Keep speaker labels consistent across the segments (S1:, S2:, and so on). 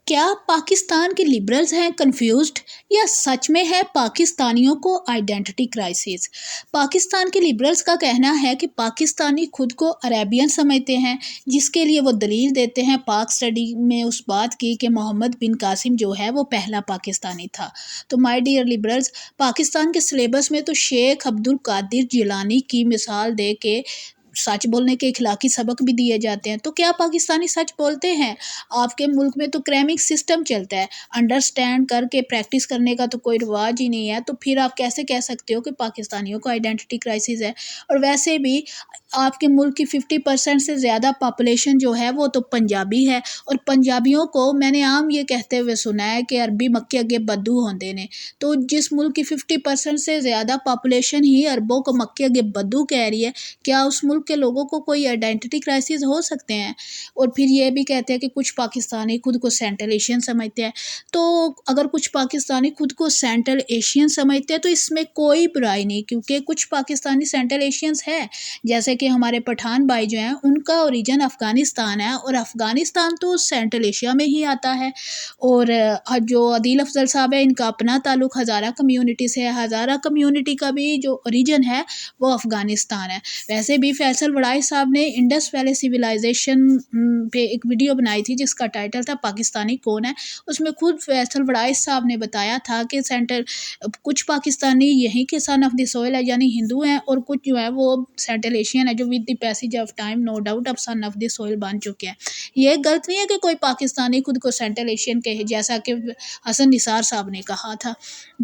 S1: کیا پاکستان کے لبرلز ہیں کنفیوزڈ یا سچ میں ہے پاکستانیوں کو آئیڈینٹی کرائسس؟ پاکستان کے لبرلز کا کہنا ہے کہ پاکستانی خود کو عربین سمجھتے ہیں، جس کے لیے وہ دلیل دیتے ہیں پاک اسٹڈی میں اس بات کی کہ محمد بن قاسم جو ہے وہ پہلا پاکستانی تھا۔ تو مائی ڈیئر لبرلز، پاکستان کے سلیبس میں تو شیخ عبد القادر جیلانی کی مثال دے کے سچ بولنے کے اخلاقی سبق بھی دیے جاتے ہیں۔ تو کیا پاکستانی سچ بولتے ہیں؟ آپ کے ملک میں تو کریمنگ سسٹم چلتا ہے، انڈرسٹینڈ کر کے پریکٹس کرنے کا تو کوئی رواج ہی نہیں ہے، تو پھر آپ کیسے کہہ سکتے ہو کہ پاکستانیوں کو آئیڈینٹی کرائسس ہے؟ اور ویسے بھی آپ کے ملک کی 50% سے زیادہ پاپولیشن جو ہے وہ تو پنجابی ہے، اور پنجابیوں کو میں نے عام یہ کہتے ہوئے سنا ہے کہ عربی مکے اگے بدو ہوندے نے۔ تو جس ملک کی 50% سے زیادہ پاپولیشن ہی عربوں کو مکے اگے بدو کہہ رہی ہے، کیا اس ملک کے لوگوں کو کوئی آئیڈینٹی کرائسس ہو سکتے ہیں؟ اور پھر یہ بھی کہتے ہیں کہ کچھ پاکستانی خود کو سینٹرل ایشین سمجھتے ہیں۔ تو اگر کچھ پاکستانی خود کو سینٹرل ایشین سمجھتے ہیں تو اس میں کوئی برائی نہیں، کیونکہ کچھ پاکستانی سینٹرل ایشینز ہیں، جیسے کہ ہمارے پٹھان بھائی جو ہیں ان کا اوریجن افغانستان ہے، اور افغانستان تو سینٹرل ایشیا میں ہی آتا ہے۔ اور جو عدیل افضل صاحب ہے، ان کا اپنا تعلق ہزارہ کمیونٹی سے ہے، ہزارہ کمیونٹی کا بھی جو اوریجن ہے وہ افغانستان ہے۔ ویسے بھی فیصل وڑائی صاحب نے انڈس ویلی سویلائزیشن پہ ایک ویڈیو بنائی تھی جس کا ٹائٹل تھا پاکستانی کون ہے۔ اس میں خود فیصل وڑائی صاحب نے بتایا تھا کہ کچھ پاکستانی یہیں کے سن آف دی سوئل ہے، یعنی ہندو ہیں، اور کچھ جو ہے وہ سینٹرل ایشین ہے جو with the passage of time no doubt اب سن آف دی سوئل بن چکے ہیں۔ یہ غلط نہیں ہے کہ کوئی پاکستانی خود کو سینٹرل ایشین کہے، جیسا کہ حسن نثار صاحب نے کہا تھا۔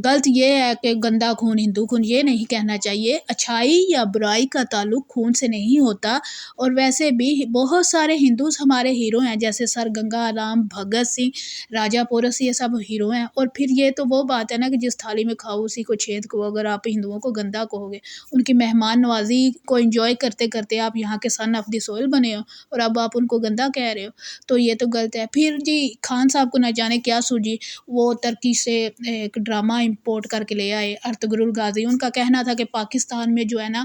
S1: غلط یہ ہے کہ گندا خون ہندو خون، یہ نہیں کہنا چاہیے۔ اچھائی یا برائی کا تعلق خون سے نہیں ہوتا، اور ویسے بھی بہت سارے ہندوز ہمارے ہیرو ہیں، جیسے سر گنگا رام، بھگت سنگھ، راجہ پورس، یہ سب ہیرو ہیں۔ اور پھر یہ تو وہ بات ہے نا کہ جس تھالی میں کھاؤ اسی کو چھید کو، اگر آپ ہندوؤں کو گندا کہو گے، ان کی مہمان نوازی کو انجوائے کرتے کرتے آپ یہاں کے سن آف دی سوئل بنے ہو اور اب آپ ان کو گندا کہہ رہے ہو، تو یہ تو غلط ہے۔ پھر جی خان صاحب کو نہ جانے کیا سوجی، وہ ترکی سے ایک ڈرامہ امپورٹ کر کے لے آئے، ارطغرل غازی۔ ان کا کہنا تھا کہ پاکستان میں جو ہے نا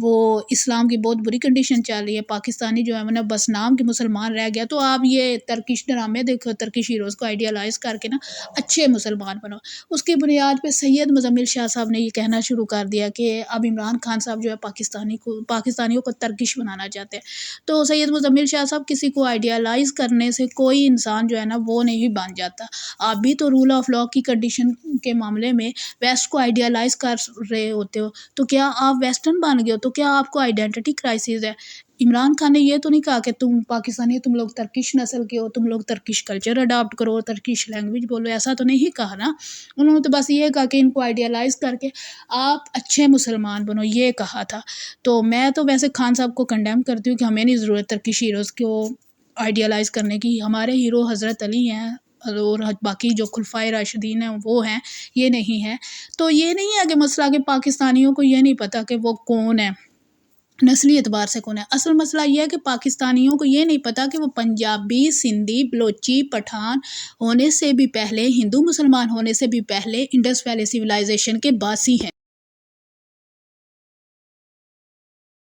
S1: وہ اسلام کی بہت بری کنڈیشن چل رہی ہے، پاکستانی جو ہے نا بس نام کے مسلمان رہ گیا۔ تو آپ یہ ترکش ڈرامے دیکھو، ترکش ہیروز کو آئیڈیالائز کر کے نا اچھے مسلمان بنو۔ اس کی بنیاد پہ سید مزمل شاہ صاحب نے یہ کہنا شروع کر دیا کہ اب عمران خان صاحب جو ہے پاکستانیوں کو ترکش بنانا چاہتے ہیں۔ تو سید مزمل شاہ صاحب، کسی کو آئیڈیالائز کرنے سے کوئی انسان جو ہے نا وہ نہیں بن جاتا۔ آپ بھی تو رول آف لاء کی کنڈیشن کے معاملے میں ویسٹ کو آئیڈیالائز کر رہے ہوتے ہو، تو کیا آپ ویسٹرن بن گئے ہو؟ تو کیا آپ کو آئیڈینٹی کرائسس ہے؟ عمران خان نے یہ تو نہیں کہا کہ تم پاکستانی، تم لوگ ترکش نسل کے ہو، تم لوگ ترکش کلچر اڈاپٹ کرو، ترکش لینگویج بولو، ایسا تو نہیں کہا نا۔ انہوں نے تو بس یہ کہا کہ ان کو آئیڈیالائز کر کے آپ اچھے مسلمان بنو، یہ کہا تھا۔ تو میں تو ویسے خان صاحب کو کنڈیم کرتی ہوں کہ ہمیں نہیں ضرورت ترکش ہیروز کو آئیڈیالائز کرنے کی، ہمارے ہیرو حضرت علی ہیں اور باقی جو خلفائے راشدین ہیں وہ ہیں، یہ نہیں ہے۔ تو یہ نہیں ہے کہ مسئلہ کہ پاکستانیوں کو یہ نہیں پتہ کہ وہ کون ہے، نسلی اعتبار سے کون ہے۔ اصل مسئلہ یہ ہے کہ پاکستانیوں کو یہ نہیں پتہ کہ وہ پنجابی، سندھی، بلوچی، پٹھان ہونے سے بھی پہلے، ہندو مسلمان ہونے سے بھی پہلے انڈس ویلی سویلائزیشن کے باسی ہیں۔